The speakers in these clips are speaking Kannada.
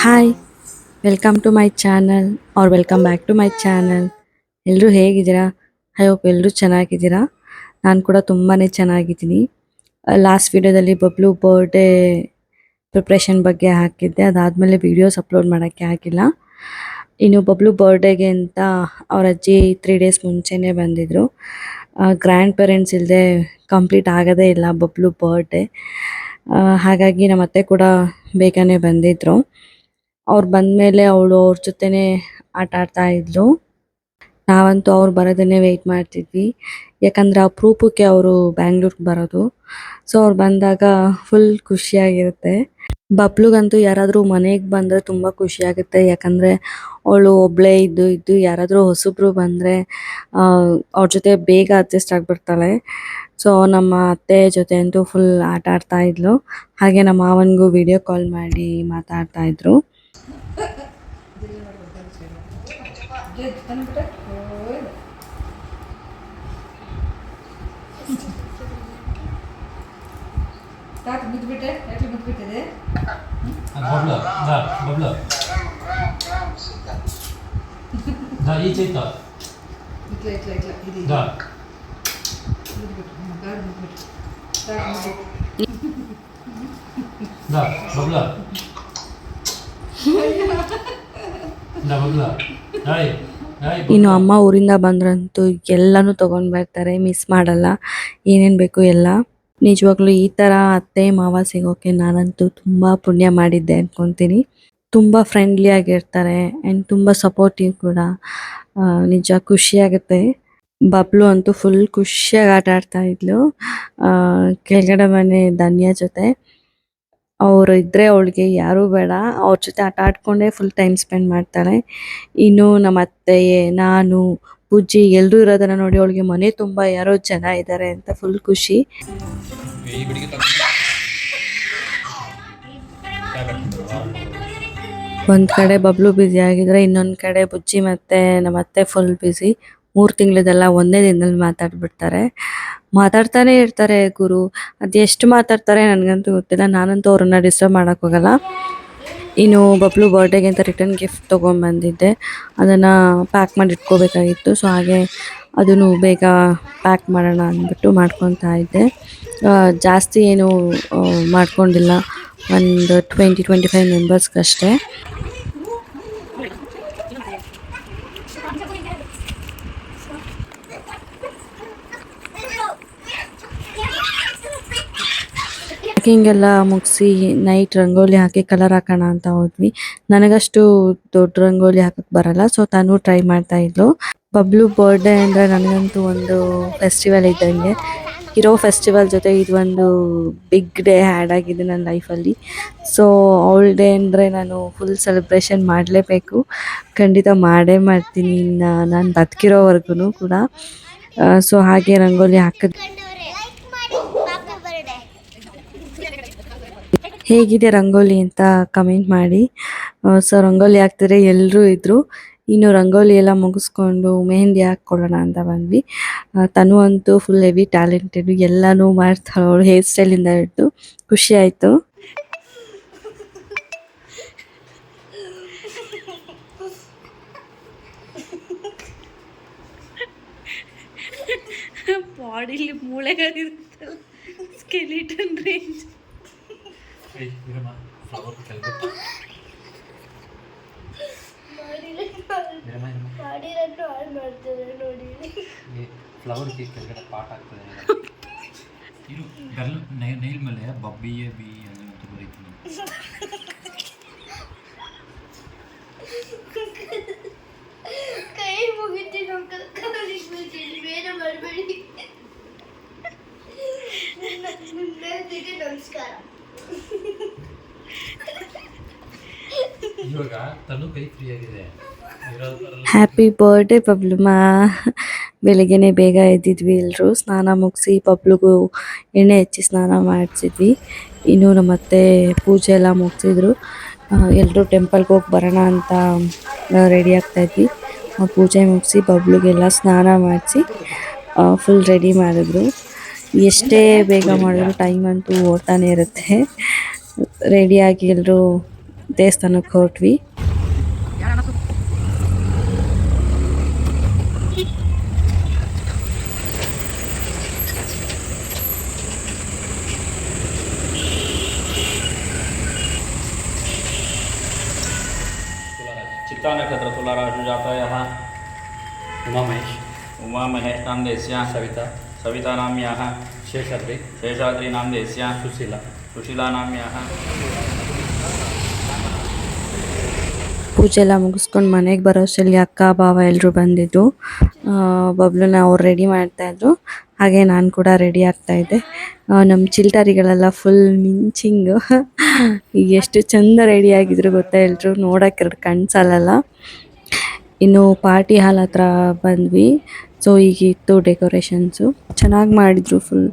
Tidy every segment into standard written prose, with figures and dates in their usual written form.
Hi, welcome to my channel or welcome back to my channel. ಎಲ್ಲರೂ ಹೇಗಿದ್ದೀರಾ? ಐ ಹೋಪ್ ಎಲ್ಲರೂ ಚೆನ್ನಾಗಿದ್ದೀರಾ. ನಾನು ಕೂಡ ತುಂಬಾ ಚೆನ್ನಾಗಿದ್ದೀನಿ. ಲಾಸ್ಟ್ ವಿಡಿಯೋದಲ್ಲಿ ಬಬ್ಲು ಬರ್ಡೇ ಪ್ರಿಪ್ರೇಷನ್ ಬಗ್ಗೆ ಹಾಕಿದ್ದೆ. ಅದಾದಮೇಲೆ ವೀಡಿಯೋಸ್ ಅಪ್ಲೋಡ್ ಮಾಡೋಕ್ಕೆ ಆಗಿಲ್ಲ. ಇನ್ನು ಬಬ್ಲು ಬರ್ಡೇಗೆ ಅಂತ ಅವ್ರ ಅಜ್ಜಿ 3 ಡೇಸ್ ಮುಂಚೆನೇ ಬಂದಿದ್ದರು. ಗ್ರ್ಯಾಂಡ್ ಪೇರೆಂಟ್ಸ್ ಇಲ್ಲದೆ ಕಂಪ್ಲೀಟ್ ಆಗೋದೇ ಇಲ್ಲ ಬಬ್ಲು ಬರ್ಡೇ. ಹಾಗಾಗಿ ನಮ್ಮ ಅತ್ತೆ ಕೂಡ ಬೇಗನೆ ಬಂದಿದ್ದರು. ಅವ್ರು ಬಂದಮೇಲೆ ಅವಳು ಅವ್ರ ಜೊತೆನೇ ಆಟ ಆಡ್ತಾ ಇದ್ಲು. ನಾವಂತೂ ಅವ್ರು ಬರೋದನ್ನೇ ವೆಯ್ಟ್ ಮಾಡ್ತಿದ್ವಿ. ಯಾಕಂದರೆ ಅಪರೂಪಕ್ಕೆ ಅವರು ಬ್ಯಾಂಗ್ಳೂರ್ಗೆ ಬರೋದು. ಸೊ ಅವ್ರು ಬಂದಾಗ ಫುಲ್ ಖುಷಿಯಾಗಿರುತ್ತೆ. ಬಬ್ಲುಗಂತೂ ಯಾರಾದರೂ ಮನೆಗೆ ಬಂದರೆ ತುಂಬ ಖುಷಿಯಾಗುತ್ತೆ. ಯಾಕಂದರೆ ಅವಳು ಒಬ್ಬಳೇ ಇದ್ದು ಇದ್ದು ಯಾರಾದರೂ ಹೊಸಬ್ರು ಬಂದರೆ ಅವ್ರ ಜೊತೆ ಬೇಗ ಅಡ್ಜಸ್ಟ್ ಆಗಿಬಿಡ್ತಾಳೆ. ಸೊ ನಮ್ಮ ಅತ್ತೆ ಜೊತೆ ಅಂತೂ ಫುಲ್ ಆಟ ಆಡ್ತಾ ಇದ್ಲು. ಹಾಗೆ ನಮ್ಮ ಮಾವನಿಗೂ ವಿಡಿಯೋ ಕಾಲ್ ಮಾಡಿ ಮಾತಾಡ್ತಾ ಇದ್ರು. ಇನ್ನು ಅಮ್ಮ ಊರಿಂದ ಬಂದ್ರಂತೂ ಎಲ್ಲನೂ ತೊಗೊಂಡು ಬರ್ತಾರೆ, ಮಿಸ್ ಮಾಡಲ್ಲ. ಏನೇನು ಬೇಕು ಎಲ್ಲ. ನಿಜವಾಗ್ಲೂ ಈ ಥರ ಅತ್ತೆ ಮಾವ ಸಿಗೋಕ್ಕೆ ನಾನಂತೂ ತುಂಬ ಪುಣ್ಯ ಮಾಡಿದ್ದೆ ಅಂದ್ಕೊತೀನಿ. ತುಂಬ ಫ್ರೆಂಡ್ಲಿ ಆಗಿರ್ತಾರೆ ಆ್ಯಂಡ್ ತುಂಬ ಸಪೋರ್ಟಿವ್ ಕೂಡ. ನಿಜ ಖುಷಿಯಾಗುತ್ತೆ. ಬಬ್ಲು ಅಂತೂ ಫುಲ್ ಖುಷಿಯಾಗಿ ಆಟ ಆಡ್ತಾ ಇದ್ಲು ಕೆಳಗಡೆ ಮನೆ ಧನ್ಯ ಜೊತೆ. ಅವರು ಇದ್ದರೆ ಅವಳಿಗೆ ಯಾರೂ ಬೇಡ, ಅವ್ರ ಜೊತೆ ಆಟ ಆಡ್ಕೊಂಡೇ ಫುಲ್ ಟೈಮ್ ಸ್ಪೆಂಡ್ ಮಾಡ್ತಾಳೆ. ಇನ್ನು ನಮ್ಮ ಅತ್ತೆ, ನಾನು, ಪೂಜಿ ಎಲ್ಲರೂ ಇರೋದನ್ನು ನೋಡಿ ಅವಳಿಗೆ ಮನೆ ತುಂಬ ಯಾರೋ ಜನ ಇದ್ದಾರೆ ಅಂತ ಫುಲ್ ಖುಷಿ. ಒಂದು ಕಡೆ ಬಬ್ಲು ಬ್ಯುಸಿ ಆಗಿದ್ರೆ ಇನ್ನೊಂದು ಕಡೆ ಬುಜ್ಜಿ ಮತ್ತು ನಮ್ಮ ಅತ್ತೆ ಫುಲ್ ಬ್ಯುಸಿ. 3 ತಿಂಗಳದೆಲ್ಲ ಒಂದೇ ದಿನದಲ್ಲಿ ಮಾತಾಡ್ಬಿಡ್ತಾರೆ. ಮಾತಾಡ್ತಾನೆ ಇರ್ತಾರೆ ಗುರು. ಅದೆಷ್ಟು ಮಾತಾಡ್ತಾರೆ ನನಗಂತೂ ಗೊತ್ತಿಲ್ಲ. ನಾನಂತೂ ಅವ್ರನ್ನ ಡಿಸ್ಟರ್ಬ್ ಮಾಡೋಕ್ಕೆ ಹೋಗಲ್ಲ. ಇನ್ನು ಬಬ್ಲು ಬರ್ಡೇಗೆ ಅಂತ ರಿಟರ್ನ್ ಗಿಫ್ಟ್ ತೊಗೊಂಡ್ಬಂದಿದ್ದೆ. ಅದನ್ನು ಪ್ಯಾಕ್ ಮಾಡಿ ಇಟ್ಕೋಬೇಕಾಗಿತ್ತು. ಸೊ ಹಾಗೆ ಅದನ್ನು ಬೇಗ ಪ್ಯಾಕ್ ಮಾಡೋಣ ಅಂದ್ಬಿಟ್ಟು ಮಾಡ್ಕೊತಾ ಇದ್ದೆ. ಜಾಸ್ತಿ ಏನು ಮಾಡ್ಕೊಂಡಿಲ್ಲ, ಒಂದು 20-25 ಮೆಂಬರ್ಸ್ಗಷ್ಟೇ. ಪ್ಯಾಕಿಂಗೆಲ್ಲ ಮುಗಿಸಿ ನೈಟ್ ರಂಗೋಲಿ ಹಾಕಿ ಕಲರ್ ಹಾಕೋಣ ಅಂತ ಹೋದ್ವಿ. ನನಗಷ್ಟು ದೊಡ್ಡ ರಂಗೋಲಿ ಹಾಕಕ್ಕೆ ಬರಲ್ಲ. ಸೊ ತಾನು ಟ್ರೈ ಮಾಡ್ತಾ ಇದ್ಲು. ಬಬ್ಲು ಬರ್ಡೇ ಅಂದರೆ ನನಗಂತೂ ಒಂದು ಫೆಸ್ಟಿವಲ್ ಇದ್ದಂಗೆ. ಇರೋ ಫೆಸ್ಟಿವಲ್ ಜೊತೆ ಇದು ಒಂದು ಬಿಗ್ ಡೇ ಆ್ಯಡ್ ಆಗಿದೆ ನನ್ನ ಲೈಫಲ್ಲಿ. ಸೊ ಅವಳ ಡೇ ಅಂದರೆ ನಾನು ಫುಲ್ ಸೆಲೆಬ್ರೇಷನ್ ಮಾಡಲೇಬೇಕು. ಖಂಡಿತ ಮಾಡೇ ಮಾಡ್ತೀನಿ ನಾನು ಬದುಕಿರೋವರೆಗೂ ಕೂಡ. ಸೊ ಹಾಗೆ ರಂಗೋಲಿ ಹಾಕಿದ್ವಿ. ಹೇಗಿದೆ ರಂಗೋಲಿ ಅಂತ ಕಮೆಂಟ್ ಮಾಡಿ. ಸೊ ರಂಗೋಲಿ ಹಾಕ್ತಿದ್ರೆ ಎಲ್ಲರೂ ಇದ್ದರು. ಇನ್ನು ರಂಗೋಲಿ ಎಲ್ಲ ಮುಗಿಸ್ಕೊಂಡು ಮೆಹಂದಿ ಹಾಕ್ಕೊಳ್ಳೋಣ ಅಂತ ಬಂದ್ವಿ. ತನು ಅಂತೂ ಫುಲ್ ಹೆವಿ ಟ್ಯಾಲೆಂಟೆಡ್, ಎಲ್ಲನೂ ಮಾಡ್ತಾಳೆ ಅವಳು, ಹೇರ್ ಸ್ಟೈಲಿಂದ ಹಿಡಿದು. ಖುಷಿ ಆಯಿತು. ಬಾಡಿಲಿ ಮೂಳೆಗಳಿರುತ್ತಲ್ಲ, ಸ್ಕೆಲಿಟನ್ ರೇಂಜ್. ಫ್ಲವರ್ ಕೆಳಗಡೆ ಪಾಟ್ ಆಗ್ತದೆ. ಇದು ನೈಲ್ ಮೇಲೆ ಬಬ್ಬಿಯೇ ಬಿ ಅಂತ ಬರೀತೀನಿ. ಕೈ ಮುಗಿತೀನಿ ಬೇರೆ ಮಾಡಬೇಡಿ. ನಮಸ್ಕಾರ. ಇವಾಗ ತನು ಕೈ ಫ್ರೀ ಆಗಿದೆ. ಹ್ಯಾಪಿ ಬರ್ಡೇ ಬಬ್ಲುಮಾ. ಬೆಳಿಗ್ಗೆನೆ ಬೇಗ ಎದ್ದಿದ್ವಿ ಎಲ್ಲರೂ. ಸ್ನಾನ ಮುಗಿಸಿ ಬಬ್ಲುಗೂ ಎಣ್ಣೆ ಹಚ್ಚಿ ಸ್ನಾನ ಮಾಡಿಸಿದ್ವಿ. ಇನ್ನು ನಮ್ಮ ಅತ್ತೆ ಪೂಜೆ ಎಲ್ಲ ಮುಗಿಸಿದ್ರು. ಎಲ್ಲರೂ ಟೆಂಪಲ್ಗೆ ಹೋಗಿ ಬರೋಣ ಅಂತ ರೆಡಿ ಆಗ್ತಾಯಿದ್ವಿ. ಪೂಜೆ ಮುಗಿಸಿ ಬಬ್ಲುಗೆಲ್ಲ ಸ್ನಾನ ಮಾಡಿಸಿ ಫುಲ್ ರೆಡಿ ಮಾಡಿದ್ರು. ಎಷ್ಟೇ ಬೇಗ ಮಾಡಿದ್ರು ಟೈಮ್ ಅಂತೂ ಓಡ್ತಾನೆ ಇರುತ್ತೆ. ರೆಡಿಯಾಗಿ ಎಲ್ಲರೂ ದೇವಸ್ಥಾನಕ್ಕೆ ಹೊರಟ್ವಿ. चित्ता नक्षत्र तुलाराशि जातायाः उमा महेश उमा महेश नामदेस्य सविता सविता नाम्याः शेषाद्रि शेषाद्रि नामदेस्य सुशीला सुशीला नाम्याः ಪೂಜೆ ಎಲ್ಲ ಮುಗಿಸ್ಕೊಂಡು ಮನೆಗೆ ಬರೋ ಅಷ್ಟರಲ್ಲಿ ಅಕ್ಕ ಬಾವ ಎಲ್ಲರೂ ಬಂದಿದ್ರು. ಬಬ್ಲುನ ಅವ್ರು ರೆಡಿ ಮಾಡ್ತಾಯಿದ್ರು, ಹಾಗೆ ನಾನು ಕೂಡ ರೆಡಿ ಆಗ್ತಾಯಿದ್ದೆ. ನಮ್ಮ ಚಿಲ್ಟಾರಿಗಳೆಲ್ಲ ಫುಲ್ ಮಿಂಚಿಂಗು. ಎಷ್ಟು ಚಂದ ರೆಡಿ ಆಗಿದ್ರು ಗೊತ್ತಾ, ಎಲ್ಲರೂ ನೋಡೋಕೆ ಎರಡು ಕಣ್ಣು ಸಾಲಲ್ಲ. ಇನ್ನು ಪಾರ್ಟಿ ಹಾಲ್ ಹತ್ರ ಬಂದ್ವಿ. ಸೊ ಈಗಿತ್ತು ಡೆಕೋರೇಷನ್ಸು, ಚೆನ್ನಾಗಿ ಮಾಡಿದರು. ಫುಲ್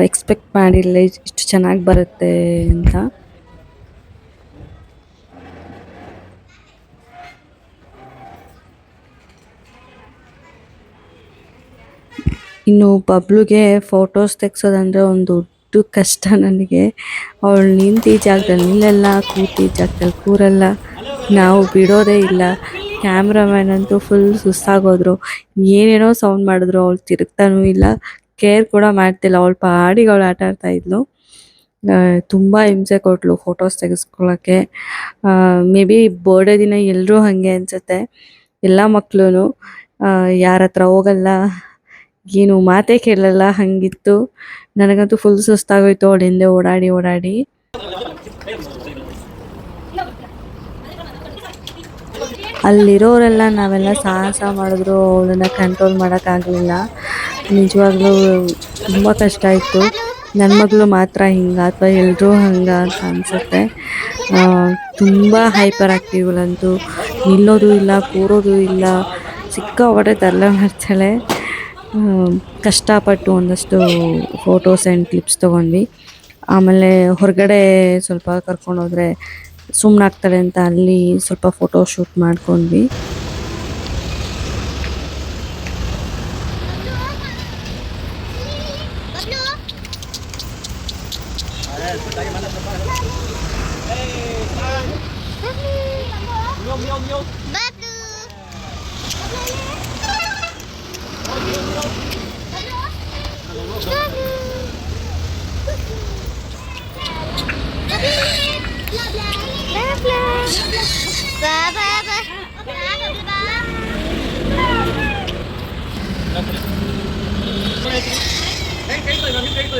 ಎಕ್ಸ್ಪೆಕ್ಟ್ ಮಾಡಿರಲಿಲ್ಲ ಇಷ್ಟು ಚೆನ್ನಾಗಿ ಬರುತ್ತೆ ಅಂತ. ಇನ್ನು ಬಬ್ಲುಗೆ ಫೋಟೋಸ್ ತೆಗ್ಸೋದಂದರೆ ಒಂದು ದೊಡ್ಡ ಕಷ್ಟ ನನಗೆ. ಅವಳು ನಿಂತು ಈ ಜಾಗದಲ್ಲಿ ನಿಲ್ಲೆಲ್ಲ, ಕೂತು ಈ ಜಾಗದಲ್ಲಿ ಕೂರಲ್ಲ, ನಾವು ಬಿಡೋದೇ ಇಲ್ಲ. ಕ್ಯಾಮ್ರಾಮ್ಯಾನ್ ಅಂತೂ ಫುಲ್ ಸುಸ್ತಾಗೋದ್ರು. ಏನೇನೋ ಸೌಂಡ್ ಮಾಡಿದ್ರು, ಅವಳು ತಿರುಗ್ತಾನೂ ಇಲ್ಲ, ಕೇರ್ ಕೂಡ ಮಾಡ್ತಿಲ್ಲ. ಅವಳು ಪಾಡಿಗೆ ಅವಳು ಆಟ ಆಡ್ತಾ ಇದ್ಲು. ತುಂಬ ಹಿಂಸೆ ಕೊಟ್ಟಳು ಫೋಟೋಸ್ ತೆಗೆಸ್ಕೊಳ್ಳೋಕ್ಕೆ. ಮೇ ಬಿ ಬರ್ಡೇ ದಿನ ಎಲ್ಲರೂ ಹಾಗೆ ಅನಿಸುತ್ತೆ, ಎಲ್ಲ ಮಕ್ಕಳು ಯಾರ ಹತ್ರ ಹೋಗಲ್ಲ, ಏನು ಮಾತೇ ಕೇಳಲ್ಲ, ಹಂಗಿತ್ತು. ನನಗಂತೂ ಫುಲ್ ಸುಸ್ತಾಗೋಯ್ತು ಅವಳ ಹಿಂದೆ ಓಡಾಡಿ ಓಡಾಡಿ. ಅಲ್ಲಿರೋರೆಲ್ಲ ನಾವೆಲ್ಲ ಸಾಹಸ ಮಾಡಿದ್ರು, ಅವಳನ್ನ ಕಂಟ್ರೋಲ್ ಮಾಡೋಕ್ಕಾಗಲಿಲ್ಲ. ನಿಜವಾಗ್ಲೂ ತುಂಬ ಕಷ್ಟ ಆಯಿತು. ನನ್ನ ಮಗಳು ಮಾತ್ರ ಹಿಂಗೆ ಅಥವಾ ಎಲ್ಲರೂ ಹಂಗೆ ಅಂತ ಅನಿಸುತ್ತೆ. ತುಂಬ ಹೈಪರ್ ಆ್ಯಕ್ಟಿವ್ಗಳಂತೂ ನಿಲ್ಲೋದು ಇಲ್ಲ, ಕೂರೋದು ಇಲ್ಲ, ಸಿಕ್ಕಾಪಟ್ಟೆ ತರಲೆ ಮಾಡ್ತಾಳೆ. ಕಷ್ಟಪಟ್ಟು ಒಂದಷ್ಟು ಫೋಟೋಸ್ ಆ್ಯಂಡ್ ಕ್ಲಿಪ್ಸ್ ತೊಗೊಂಡ್ವಿ. ಆಮೇಲೆ ಹೊರಗಡೆ ಸ್ವಲ್ಪ ಕರ್ಕೊಂಡೋದ್ರೆ ಸುಮ್ಮನಾಗ್ತಾಳೆ ಅಂತ ಅಲ್ಲಿ ಸ್ವಲ್ಪ ಫೋಟೋ ಶೂಟ್ ಮಾಡ್ಕೊಂಡ್ವಿ.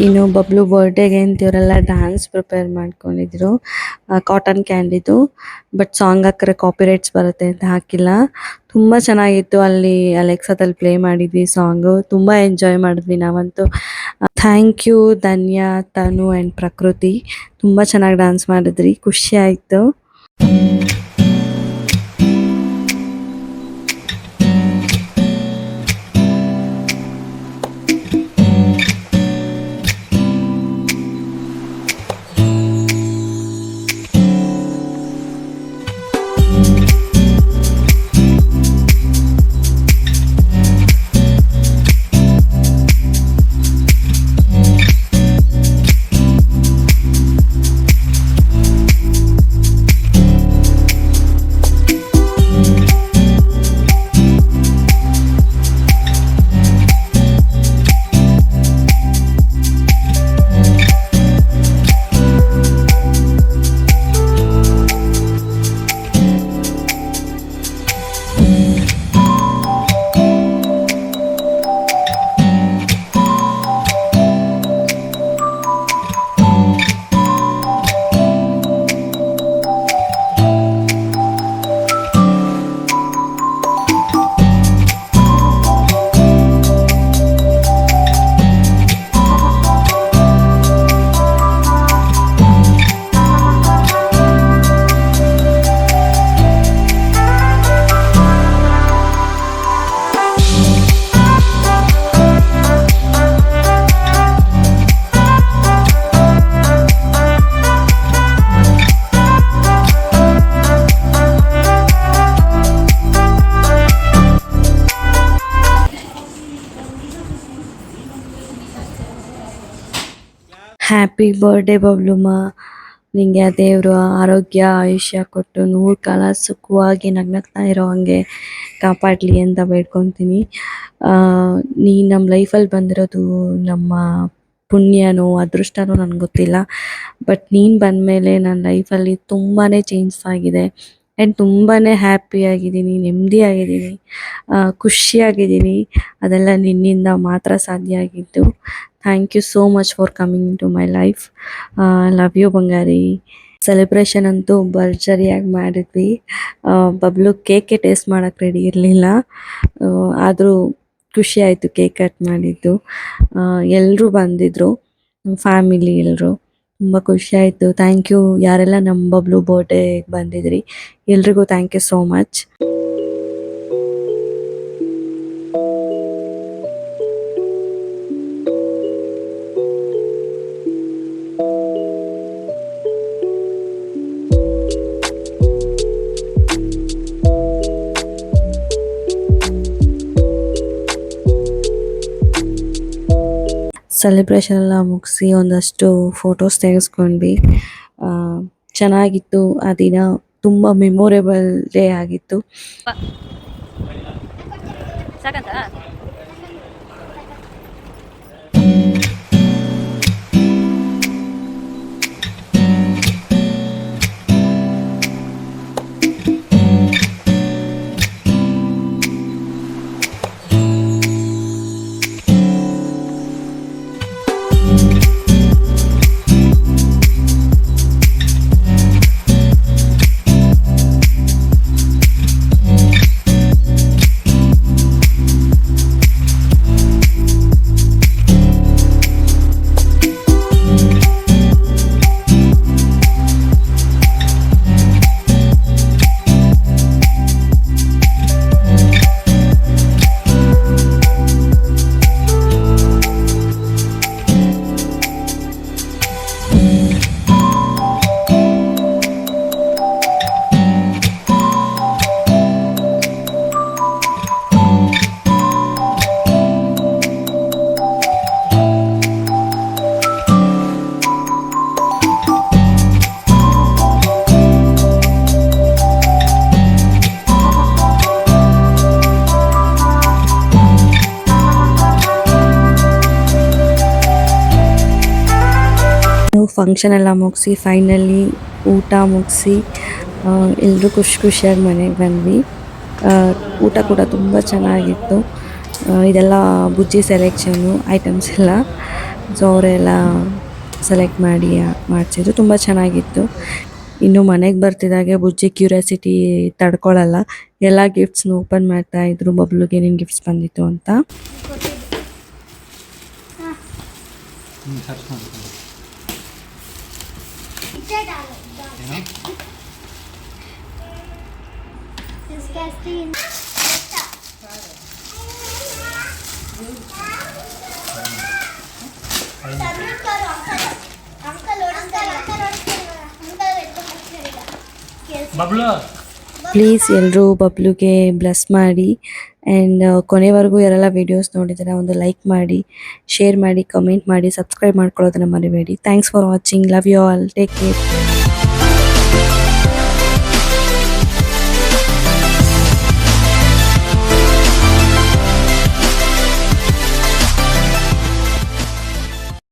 ಇನ್ನು ಬಬ್ಲು ಬರ್ಡೇಗೆ ಅಂತ ಇವರೆಲ್ಲ ಡ್ಯಾನ್ಸ್ ಪ್ರಿಪೇರ್ ಮಾಡ್ಕೊಂಡಿದ್ರು. ಕಾಟನ್ ಕ್ಯಾಂಡಿದು, ಬಟ್ ಸಾಂಗ್ ಹಾಕಿದ್ರೆ ಕಾಪಿರೈಟ್ಸ್ ಬರುತ್ತೆ ಅಂತ ಹಾಕಿಲ್ಲ. ತುಂಬ ಚೆನ್ನಾಗಿತ್ತು. ಅಲ್ಲಿ ಅಲೆಕ್ಸಾದಲ್ಲಿ ಪ್ಲೇ ಮಾಡಿದ್ವಿ ಸಾಂಗು, ತುಂಬ ಎಂಜಾಯ್ ಮಾಡಿದ್ವಿ ನಾವಂತೂ. Thank you Dhanya, Tanu and Prakriti, ತುಂಬ ಚೆನ್ನಾಗಿ ಡ್ಯಾನ್ಸ್ ಮಾಡಿದ್ರಿ, ಖುಷಿ ಆಯಿತು. ಹ್ಯಾಪಿ ಬರ್ಡೇ ಬಬ್ಲುಮ್ಮ, ನಿಂಗೆ ಆ ದೇವರು ಆರೋಗ್ಯ ಆಯುಷ್ಯ ಕೊಟ್ಟು 100 ಕಾಲ ಸುಖವಾಗಿ ನಗ್ನಗ್ತಾ ಇರೋ ಹಂಗೆ ಕಾಪಾಡಲಿ ಅಂತ ಬೇಡ್ಕೊತೀನಿ. ನೀನು ನಮ್ಮ ಲೈಫಲ್ಲಿ ಬಂದಿರೋದು ನಮ್ಮ ಪುಣ್ಯನೋ ಅದೃಷ್ಟನೋ ನನಗೆ ಗೊತ್ತಿಲ್ಲ. ಬಟ್ ನೀನು ಬಂದಮೇಲೆ ನನ್ನ ಲೈಫಲ್ಲಿ ತುಂಬಾ ಚೇಂಜಸ್ ಆಗಿದೆ ಆ್ಯಂಡ್ ತುಂಬಾ ಹ್ಯಾಪಿಯಾಗಿದ್ದೀನಿ, ನೆಮ್ಮದಿಯಾಗಿದ್ದೀನಿ, ಖುಷಿಯಾಗಿದ್ದೀನಿ. ಅದೆಲ್ಲ ನಿನ್ನಿಂದ ಮಾತ್ರ ಸಾಧ್ಯ ಆಗಿದ್ದು. Thank you so much for coming into my life. Love you ಬಂಗಾರಿ. ಸೆಲೆಬ್ರೇಷನ್ ಅಂತೂ ಭರ್ಜರಿಯಾಗಿ ಮಾಡಿದ್ವಿ. ಬಬ್ಲು ಕೇಕೆ ಟೇಸ್ಟ್ ಮಾಡೋಕ್ಕೆ ರೆಡಿ ಇರಲಿಲ್ಲ, ಆದರೂ ಖುಷಿ ಆಯಿತು ಕೇಕ್ ಕಟ್ ಮಾಡಿದ್ದು. ಎಲ್ಲರೂ ಬಂದಿದ್ದರು, ಫ್ಯಾಮಿಲಿ ಎಲ್ಲರೂ. ತುಂಬ ಖುಷಿ ಆಯಿತು. ಥ್ಯಾಂಕ್ ಯು ಯಾರೆಲ್ಲ ನಮ್ಮ ಬಬ್ಲು ಬರ್ಡೇಗೆ ಬಂದಿದ್ರಿ, ಎಲ್ರಿಗೂ thank you so much. Celebration ಎಲ್ಲ ಮುಗಿಸಿ ಒಂದಷ್ಟು ಫೋಟೋಸ್ ತೆಗೆಸ್ಕೊಂಡ್ವಿ. ಚೆನ್ನಾಗಿತ್ತು ಆ ದಿನ, ತುಂಬ ಮೆಮೊರೇಬಲ್ ಡೇ ಆಗಿತ್ತು. ಫಂಕ್ಷನ್ ಎಲ್ಲ ಮುಗಿಸಿ ಫೈನಲಿ ಊಟ ಮುಗಿಸಿ ಎಲ್ಲರೂ ಖುಷಿಯಾಗಿ ಮನೆಗೆ ಬಂದ್ವಿ. ಊಟ ಕೂಡ ತುಂಬ ಚೆನ್ನಾಗಿತ್ತು. ಇದೆಲ್ಲ ಬುಜ್ಜಿ ಸೆಲೆಕ್ಷನ್ನು ಐಟಮ್ಸ್ ಎಲ್ಲ, ಸೊ ಅವರೆಲ್ಲ ಸೆಲೆಕ್ಟ್ ಮಾಡಿಸಿದ್ರು. ತುಂಬ ಚೆನ್ನಾಗಿತ್ತು. ಇನ್ನು ಮನೆಗೆ ಬರ್ತಿದ್ದಾಗೆ ಬುಜ್ಜಿ ಕ್ಯೂರಿಯಾಸಿಟಿ ತಡ್ಕೊಳ್ಳಲ್ಲ, ಎಲ್ಲ ಗಿಫ್ಟ್ಸ್ನ ಓಪನ್ ಮಾಡ್ತಾ ಇದ್ರು, ಬಬ್ಲುಗೆ ಏನೇನು ಗಿಫ್ಟ್ಸ್ ಬಂದಿತ್ತು ಅಂತ. ಪ್ಲೀಸ್ ಎಲ್ಲರೂ ಬಬ್ಲುಗೆ ಬ್ಲೆಸ್ ಮಾಡಿ. ಆ್ಯಂಡ್ ಕೊನೆವರೆಗೂ ಯಾರೆಲ್ಲ ವೀಡಿಯೋಸ್ ನೋಡಿದರೆ ಒಂದು ಲೈಕ್ ಮಾಡಿ, ಶೇರ್ ಮಾಡಿ, ಕಮೆಂಟ್ ಮಾಡಿ, ಸಬ್ಸ್ಕ್ರೈಬ್ ಮಾಡ್ಕೊಳ್ಳೋದನ್ನ ಮರಿಬೇಡಿ. Thanks for watching. Love you all. Take care.